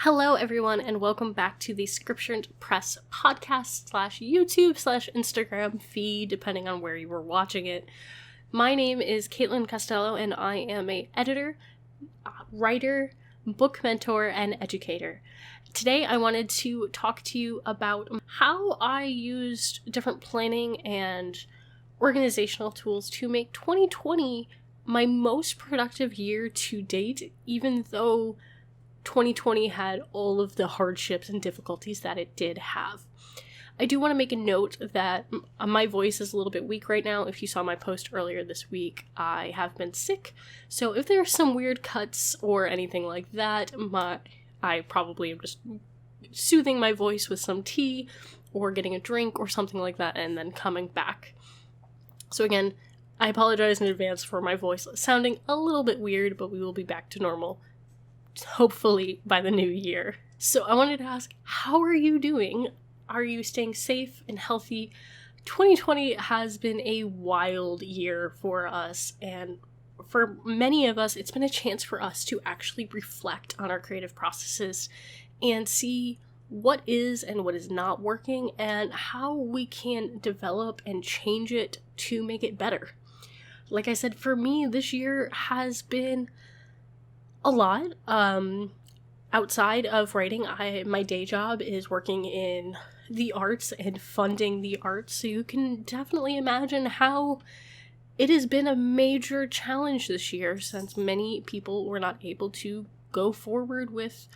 Hello, everyone, and welcome back to the Scripturient Press podcast /YouTube/Instagram feed, depending on where you were watching it. My name is Caitlin Costello, and I am an editor, writer, book mentor, and educator. Today, I wanted to talk to you about how I used different planning and organizational tools to make 2020 my most productive year to date, even though 2020 had all of the hardships and difficulties that it did have. I do want to make a note that my voice is a little bit weak right now. If you saw my post earlier this week, I have been sick. So if there are some weird cuts or anything like that, I probably am just soothing my voice with some tea or getting a drink or something like that and then coming back. So again, I apologize in advance for my voice sounding a little bit weird, but we will be back to normal hopefully by the new year. So I wanted to ask, how are you doing? Are you staying safe and healthy? 2020 has been a wild year for us, and for many of us, it's been a chance for us to actually reflect on our creative processes and see what is and what is not working and how we can develop and change it to make it better. Like I said, for me, this year has been a lot. Outside of writing, my day job is working in the arts and funding the arts, so you can definitely imagine how it has been a major challenge this year since many people were not able to go forward with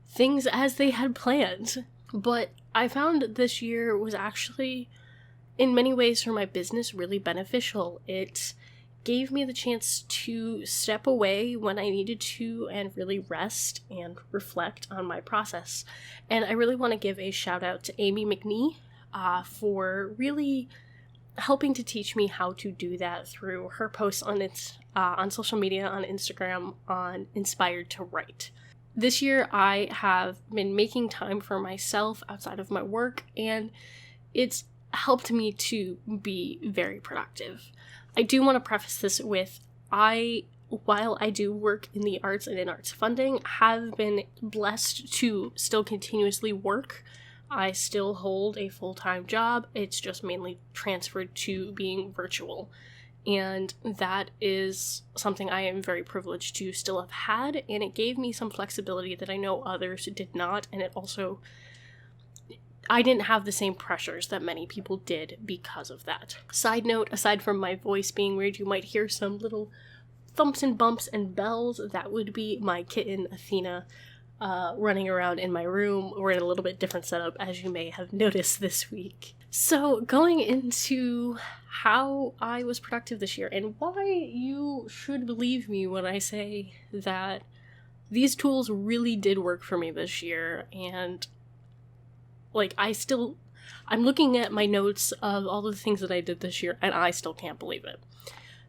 things as they had planned. But I found this year was actually, in many ways for my business, really beneficial. It gave me the chance to step away when I needed to and really rest and reflect on my process. And I really want to give a shout out to Amy McNee for really helping to teach me how to do that through her posts on social media, on Instagram, on Inspired to Write. This year I have been making time for myself outside of my work, and it's helped me to be very productive. I do want to preface this with, while I do work in the arts and in arts funding, have been blessed to still continuously work. I still hold a full-time job. It's just mainly transferred to being virtual. And that is something I am very privileged to still have had, and it gave me some flexibility that I know others did not, and it also, I didn't have the same pressures that many people did because of that. Side note, aside from my voice being weird, you might hear some little thumps and bumps and bells. That would be my kitten, Athena, running around in my room. We're in a little bit different setup, as you may have noticed this week. So going into how I was productive this year and why you should believe me when I say that these tools really did work for me this year, and I'm looking at my notes of all the things that I did this year, and I still can't believe it.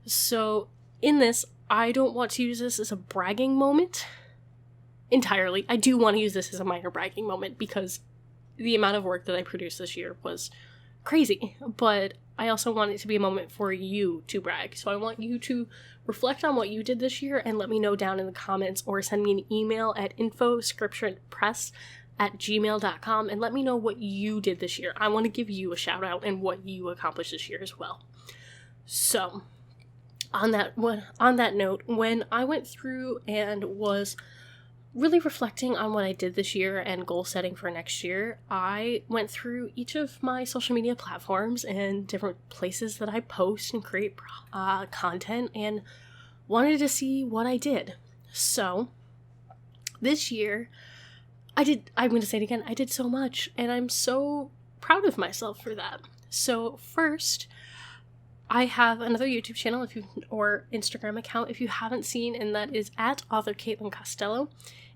So, in this, I don't want to use this as a bragging moment entirely. I do want to use this as a minor bragging moment because the amount of work that I produced this year was crazy, but I also want it to be a moment for you to brag. So I want you to reflect on what you did this year and let me know down in the comments, or send me an email at info@scripturentpress@gmail.com and let me know what you did this year. I want to give you a shout out and what you accomplished this year as well. So, on that note, when I went through and was really reflecting on what I did this year and goal setting for next year, I went through each of my social media platforms and different places that I post and create content and wanted to see what I did. So, this year, I'm going to say it again, I did so much, and I'm so proud of myself for that. So first, I have another YouTube channel or Instagram account if you haven't seen, and that is at author Caitlin Costello,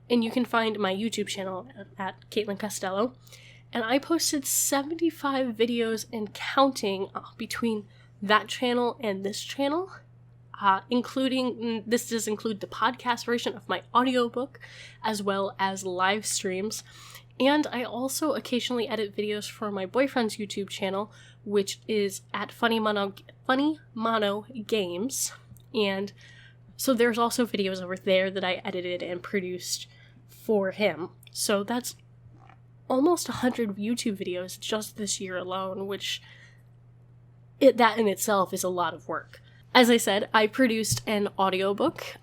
and you can find my YouTube channel at Caitlin Costello, and I posted 75 videos and counting between that channel and this channel. This does include the podcast version of my audiobook, as well as live streams. And I also occasionally edit videos for my boyfriend's YouTube channel, which is at Funny Mono Games. And so there's also videos over there that I edited and produced for him. So that's almost 100 YouTube videos just this year alone, which that in itself is a lot of work. As I said, I produced an audiobook.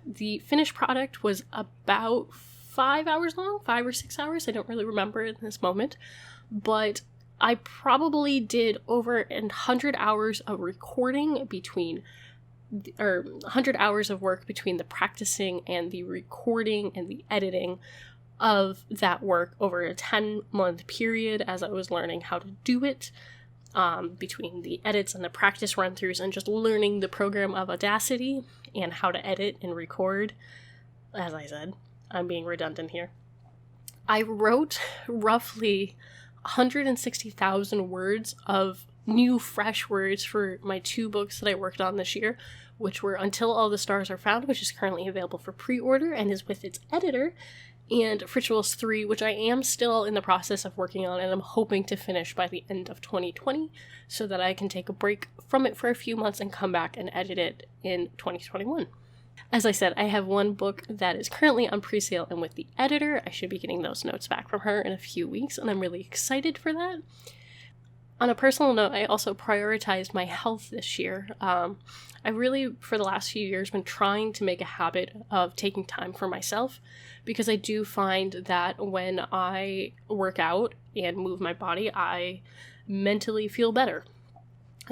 The finished product was about 5 hours long, 5 or 6 hours. I don't really remember in this moment, but I probably did over 100 hours of recording or 100 hours of work between the practicing and the recording and the editing of that work over a 10-month period as I was learning how to do it, between the edits and the practice run-throughs and just learning the program of Audacity and how to edit and record. As I said, I'm being redundant here. I wrote roughly 160,000 words of new, fresh words for my 2 books that I worked on this year, which were Until All the Stars Are Found, which is currently available for pre-order and is with its editor, and Rituals 3, which I am still in the process of working on and I'm hoping to finish by the end of 2020 so that I can take a break from it for a few months and come back and edit it in 2021. As I said, I have 1 book that is currently on pre-sale and with the editor. I should be getting those notes back from her in a few weeks, and I'm really excited for that. On a personal note, I also prioritized my health this year. I really, for the last few years, been trying to make a habit of taking time for myself, because I do find that when I work out and move my body, I mentally feel better.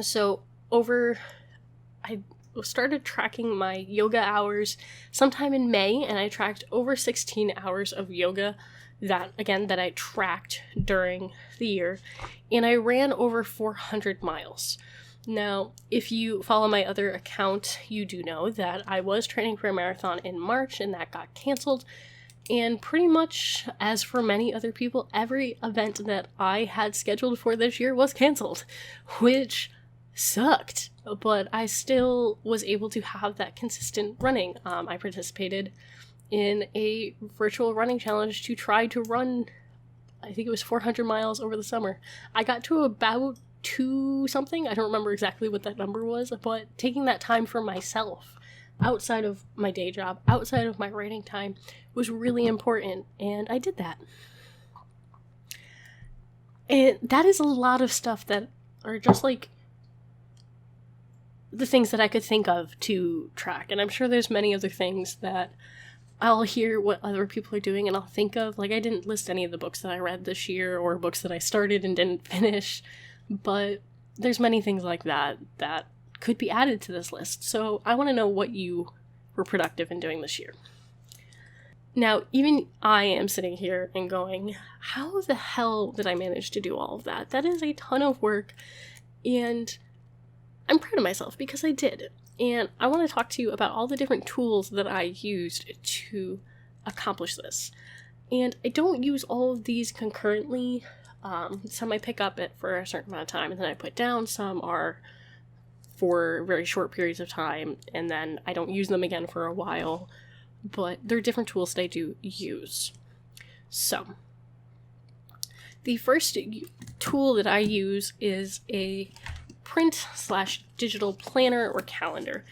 So I started tracking my yoga hours sometime in May, and I tracked over 16 hours of yoga that I tracked during the year, and I ran over 400 miles. Now, if you follow my other account, you do know that I was training for a marathon in March, and that got canceled, and pretty much, as for many other people, every event that I had scheduled for this year was canceled, which sucked, but I still was able to have that consistent running. I participated in a virtual running challenge to try to run, I think it was 400 miles over the summer. I got to about 2 something, I don't remember exactly what that number was, but taking that time for myself, outside of my day job, outside of my writing time, was really important, and I did that. And that is a lot of stuff that are just like the things that I could think of to track, and I'm sure there's many other things that I'll hear what other people are doing and I'll think of. Like, I didn't list any of the books that I read this year or books that I started and didn't finish, but there's many things like that that could be added to this list. So I want to know what you were productive in doing this year. Now, even I am sitting here and going, how the hell did I manage to do all of that? That is a ton of work, and I'm proud of myself because I did. And I want to talk to you about all the different tools that I used to accomplish this. And I don't use all of these concurrently. Some I pick up for a certain amount of time and then I put down. Some are for very short periods of time and then I don't use them again for a while. But they're different tools that I do use. So, the first tool that I use is a print/digital planner or calendar,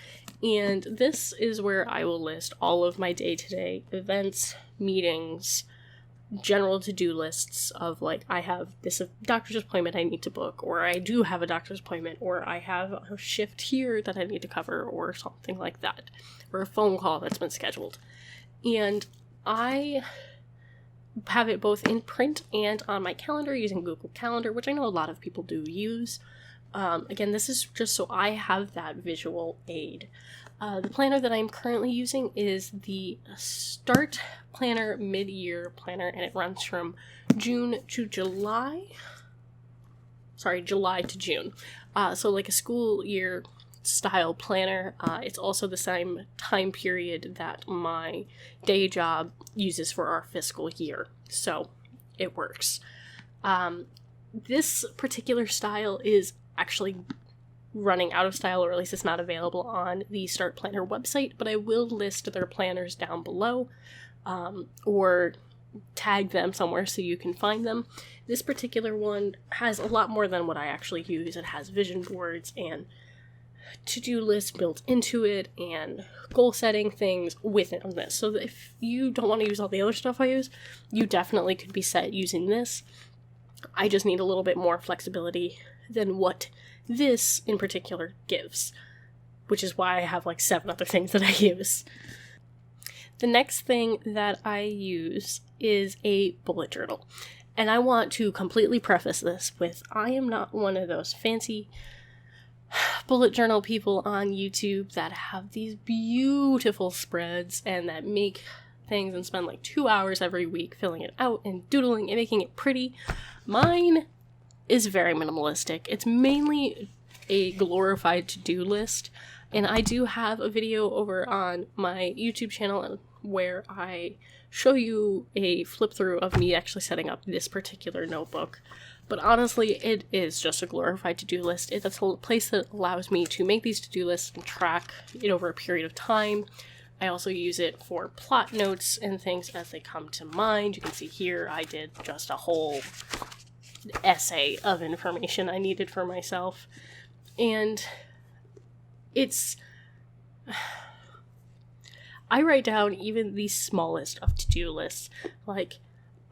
and this is where I will list all of my day-to-day events, meetings, general to-do lists of, like, I have this doctor's appointment I need to book, or I do have a doctor's appointment, or I have a shift here that I need to cover, or something like that, or a phone call that's been scheduled. And I have it both in print and on my calendar using Google Calendar, which I know a lot of people do use. Again, this is just so I have that visual aid. The planner that I'm currently using is the Start Planner Mid-Year Planner, and it runs from July to June. So like a school year style planner. It's also the same time period that my day job uses for our fiscal year. So it works. This particular style is actually running out of style, or at least it's not available on the Start Planner website, but I will list their planners down below, or tag them somewhere so you can find them. This particular one has a lot more than what I actually use. It has vision boards and to-do list built into it and goal setting things within this. So that if you don't want to use all the other stuff I use, you definitely could be set using this. I just need a little bit more flexibility than what this in particular gives, which is why I have like 7 other things that I use. The next thing that I use is a bullet journal. And I want to completely preface this with, I am not one of those fancy bullet journal people on YouTube that have these beautiful spreads and that make things and spend like 2 hours every week filling it out and doodling and making it pretty. Mine is very minimalistic. It's mainly a glorified to-do list, and I do have a video over on my YouTube channel where I show you a flip through of me actually setting up this particular notebook. But honestly, it is just a glorified to-do list. It's a place that allows me to make these to-do lists and track it over a period of time. I also use it for plot notes and things as they come to mind. You can see here I did just a whole essay of information I needed for myself. And it's... I write down even the smallest of to-do lists. Like,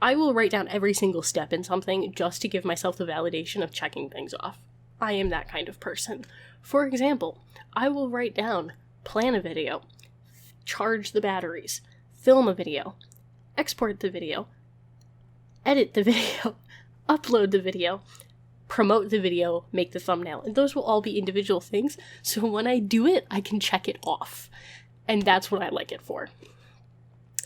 I will write down every single step in something just to give myself the validation of checking things off. I am that kind of person. For example, I will write down, plan a video, charge the batteries, film a video, export the video, edit the video, upload the video, promote the video, make the thumbnail. And those will all be individual things, so when I do it, I can check it off. And that's what I like it for.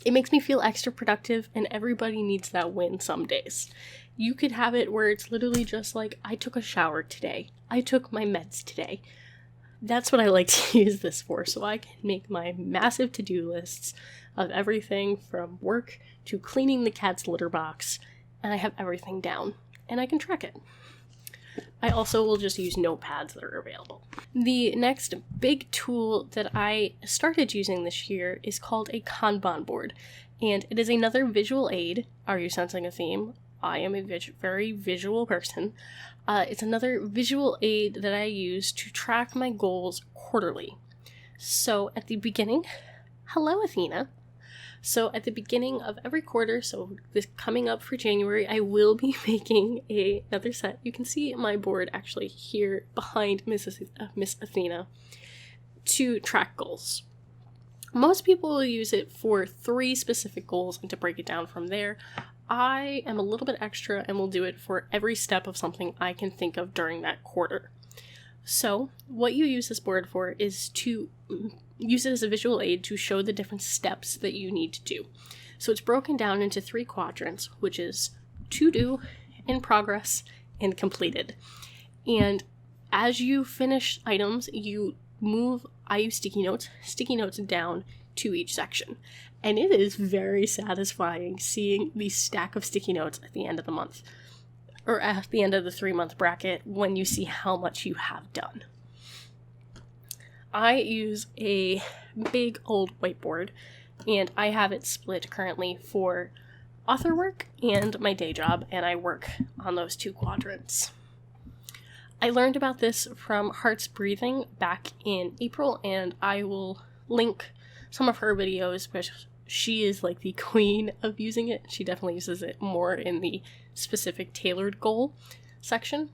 It makes me feel extra productive, and everybody needs that win some days. You could have it where it's literally just like, I took a shower today. I took my meds today. That's what I like to use this for, so I can make my massive to-do lists of everything from work to cleaning the cat's litter box, and I have everything down, and I can track it. I also will just use notepads that are available. The next big tool that I started using this year is called a Kanban board, and it is another visual aid. Are you sensing a theme? I am a very visual person. It's another visual aid that I use to track my goals quarterly. So at the beginning, hello Athena. So at the beginning of every quarter, so this coming up for January, I will be making another set. You can see my board actually here behind Miss Athena to track goals. Most people will use it for 3 specific goals and to break it down from there. I am a little bit extra and will do it for every step of something I can think of during that quarter. So what you use this board for is to use it as a visual aid to show the different steps that you need to do. So it's broken down into 3 quadrants, which is to do, in progress, and completed. And as you finish items, I use sticky notes down to each section. And it is very satisfying seeing the stack of sticky notes at the end of the month, or at the end of the 3-month bracket when you see how much you have done. I use a big old whiteboard, and I have it split currently for author work and my day job, and I work on those 2 quadrants. I learned about this from Heart's Breathing back in April, and I will link some of her videos, which she is like the queen of using it. She definitely uses it more in the specific tailored goal section.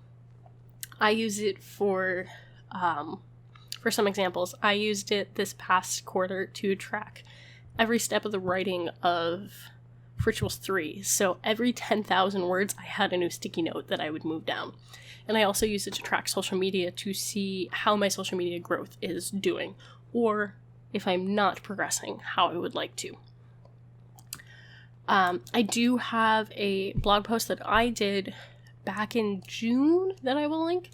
I use it for some examples. I used it this past quarter to track every step of the writing of Rituals 3. So every 10,000 words, I had a new sticky note that I would move down. And I also use it to track social media to see how my social media growth is doing, or if I'm not progressing how I would like to. I do have a blog post that I did back in June that I will link,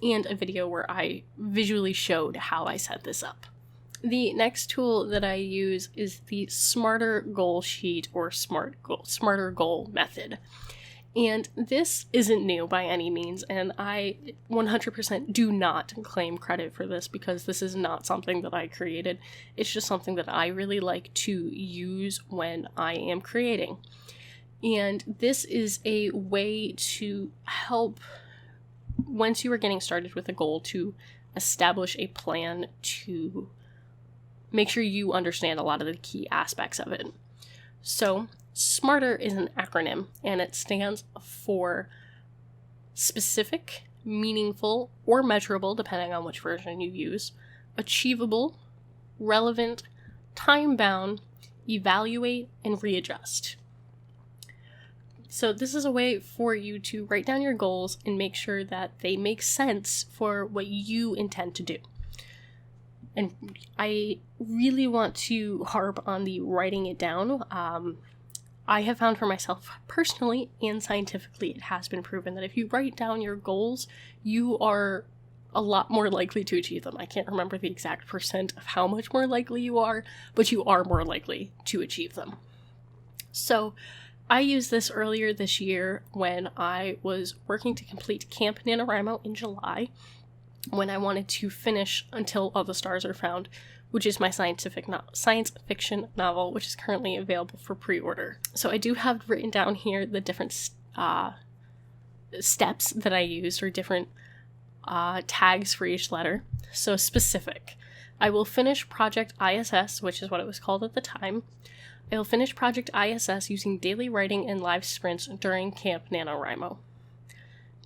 and a video where I visually showed how I set this up. The next tool that I use is the Smarter Goal Sheet, or Smarter Goal Method. And this isn't new by any means, and I 100% do not claim credit for this because this is not something that I created. It's just something that I really like to use when I am creating. And this is a way to help, once you are getting started with a goal, to establish a plan to make sure you understand a lot of the key aspects of it. So, SMARTER is an acronym, and it stands for specific, meaningful, or measurable, depending on which version you use, achievable, relevant, time-bound, evaluate, and readjust. So this is a way for you to write down your goals and make sure that they make sense for what you intend to do. And I really want to harp on the writing it down. I have found for myself personally and scientifically, it has been proven that if you write down your goals, you are a lot more likely to achieve them. I can't remember the exact percent of how much more likely you are, but you are more likely to achieve them. So I used this earlier this year when I was working to complete Camp NaNoWriMo in July, when I wanted to finish Until All the Stars Are Found, which is my science fiction novel, which is currently available for pre-order. So I do have written down here the different steps that I used, or different tags for each letter. So specific. I will finish Project ISS, which is what it was called at the time. I will finish Project ISS using daily writing and live sprints during Camp NaNoWriMo.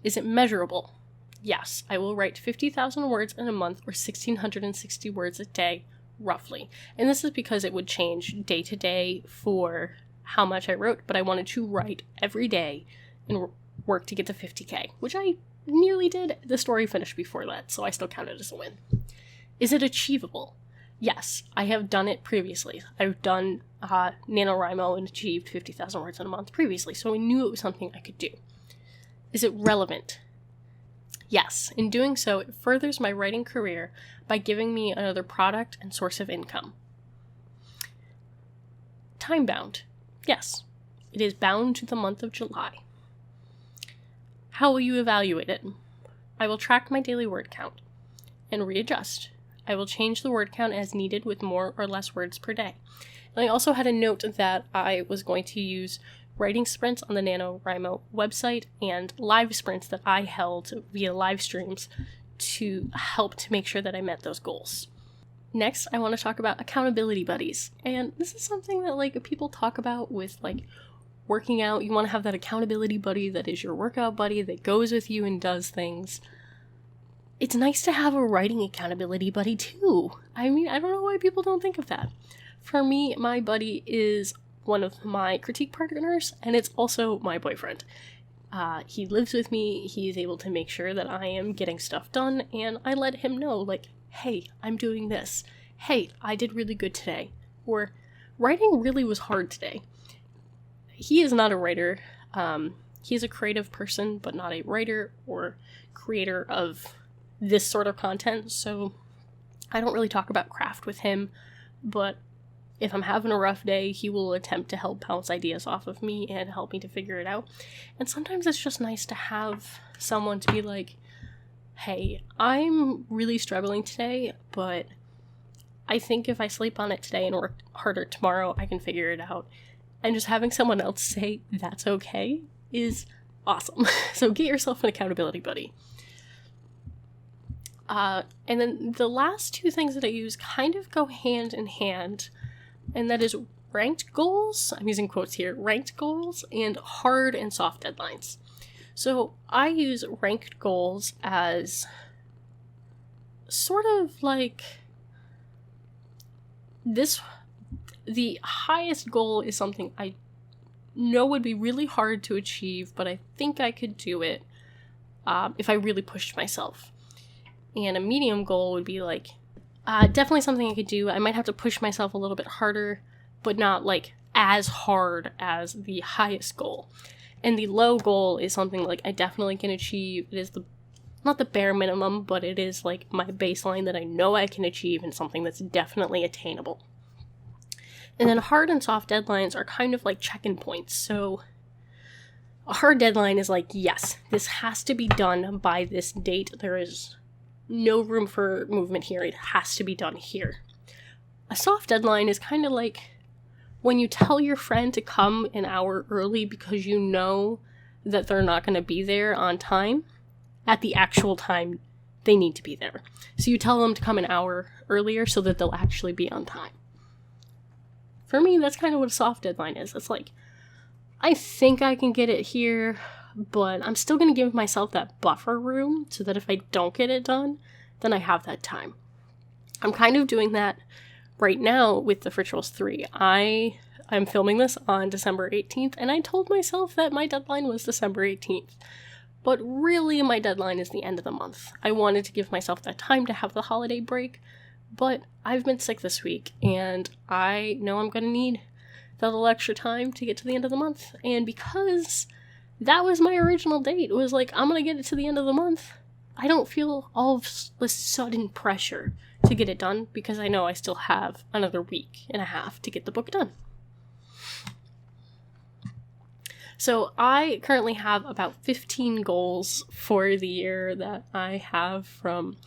Is it measurable? Yes, I will write 50,000 words in a month, or 1,660 words a day, roughly. And this is because it would change day to day for how much I wrote, but I wanted to write every day and work to get to 50K, which I nearly did. The story finished before that, so I still count it as a win. Is it achievable? Yes, I have done it previously. I've done NaNoWriMo and achieved 50,000 words in a month previously, so I knew it was something I could do. Is it relevant? Yes, in doing so, it furthers my writing career by giving me another product and source of income. Time-bound. Yes, it is bound to the month of July. How will you evaluate it? I will track my daily word count and readjust. I will change the word count as needed with more or less words per day. And I also had a note that I was going to use writing sprints on the NaNoWriMo website and live sprints that I held via live streams to help to make sure that I met those goals. Next, I want to talk about accountability buddies. And this is something that people talk about with working out. You want to have that accountability buddy that is your workout buddy that goes with you and does things. It's nice to have a writing accountability buddy too. I mean, I don't know why people don't think of that. For me, my buddy is one of my critique partners, and it's also my boyfriend. He lives with me. He is able to make sure that I am getting stuff done, and I let him know, hey, I'm doing this. Hey, I did really good today. Or, writing really was hard today. He is not a writer. He's a creative person, but not a writer or creator of this sort of content, so I don't really talk about craft with him, but if I'm having a rough day, he will attempt to help bounce ideas off of me and help me to figure it out. And sometimes it's just nice to have someone to be like, hey, I'm really struggling today, but I think if I sleep on it today and work harder tomorrow, I can figure it out. And just having someone else say that's okay is awesome. So get yourself an accountability buddy. And then the last two things that I use kind of go hand in hand, and that is ranked goals, I'm using quotes here, ranked goals, and hard and soft deadlines. So I use ranked goals as sort of the highest goal is something I know would be really hard to achieve, but I think I could do it if I really pushed myself. And a medium goal would be definitely something I could do. I might have to push myself a little bit harder, but not as hard as the highest goal. And the low goal is something I definitely can achieve. It is not the bare minimum, but it is my baseline that I know I can achieve and something that's definitely attainable. And then hard and soft deadlines are kind of check-in points. So a hard deadline is yes, this has to be done by this date. There is no room for movement here. It has to be done here. A soft deadline is kind of when you tell your friend to come an hour early because you know that they're not going to be there on time at the actual time they need to be there. So you tell them to come an hour earlier so that they'll actually be on time. For me, that's kind of what a soft deadline is. It's like, I think I can get it here, but I'm still going to give myself that buffer room so that if I don't get it done, then I have that time. I'm kind of doing that right now with the Fridge Rolls 3. I'm filming this on December 18th, and I told myself that my deadline was December 18th. But really, my deadline is the end of the month. I wanted to give myself that time to have the holiday break, but I've been sick this week, and I know I'm going to need that little extra time to get to the end of the month. And because that was my original date, it was like, I'm going to get it to the end of the month, I don't feel all of this sudden pressure to get it done, because I know I still have another week and a half to get the book done. So I currently have about 15 goals for the year that I have from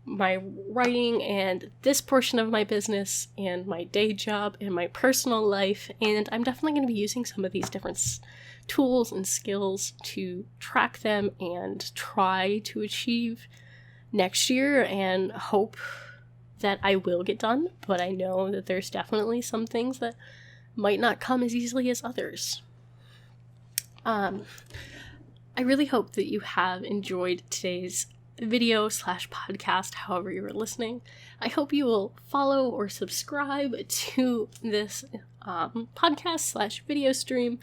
my writing and this portion of my business and my day job and my personal life, and I'm definitely going to be using some of these different tools and skills to track them and try to achieve next year and hope that I will get done, but I know that there's definitely some things that might not come as easily as others. I really hope that you have enjoyed today's video / podcast, however you were listening. I hope you will follow or subscribe to this podcast / video stream,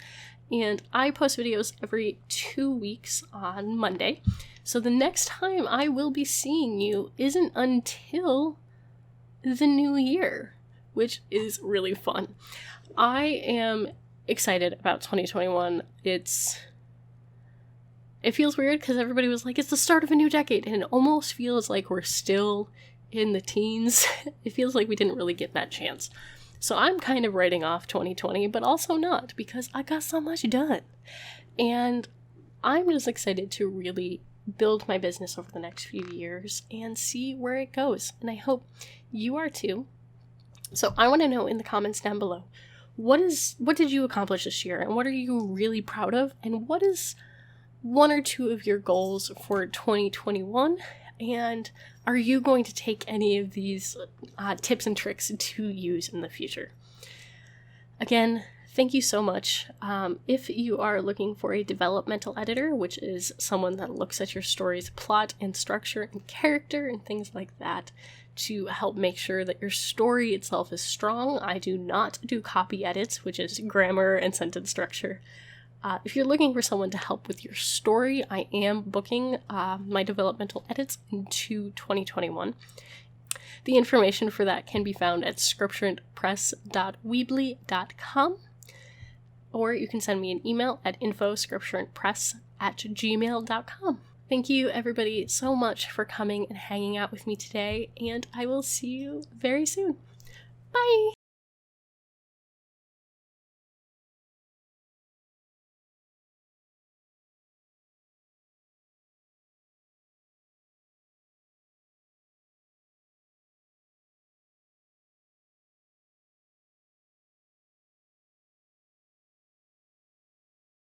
and I post videos every 2 weeks on Monday. So the next time I will be seeing you isn't until the new year, which is really fun. I am excited about 2021. It feels weird because everybody was like, it's the start of a new decade, and it almost feels like we're still in the teens. It feels like we didn't really get that chance. So I'm kind of writing off 2020, but also not, because I got so much done. And I'm just excited to really build my business over the next few years and see where it goes. And I hope you are too. So I want to know in the comments down below, what did you accomplish this year, and what are you really proud of, and what is one or two of your goals for 2021, and are you going to take any of these tips and tricks to use in the future? Again, thank you so much. If you are looking for a developmental editor, which is someone that looks at your story's plot and structure and character and things like that, to help make sure that your story itself is strong. I do not do copy edits, which is grammar and sentence structure. If you're looking for someone to help with your story, I am booking my developmental edits into 2021. The information for that can be found at scripturentpress.weebly.com, or you can send me an email at info@scripturentpress@gmail.com. Thank you, everybody, so much for coming and hanging out with me today, and I will see you very soon. Bye!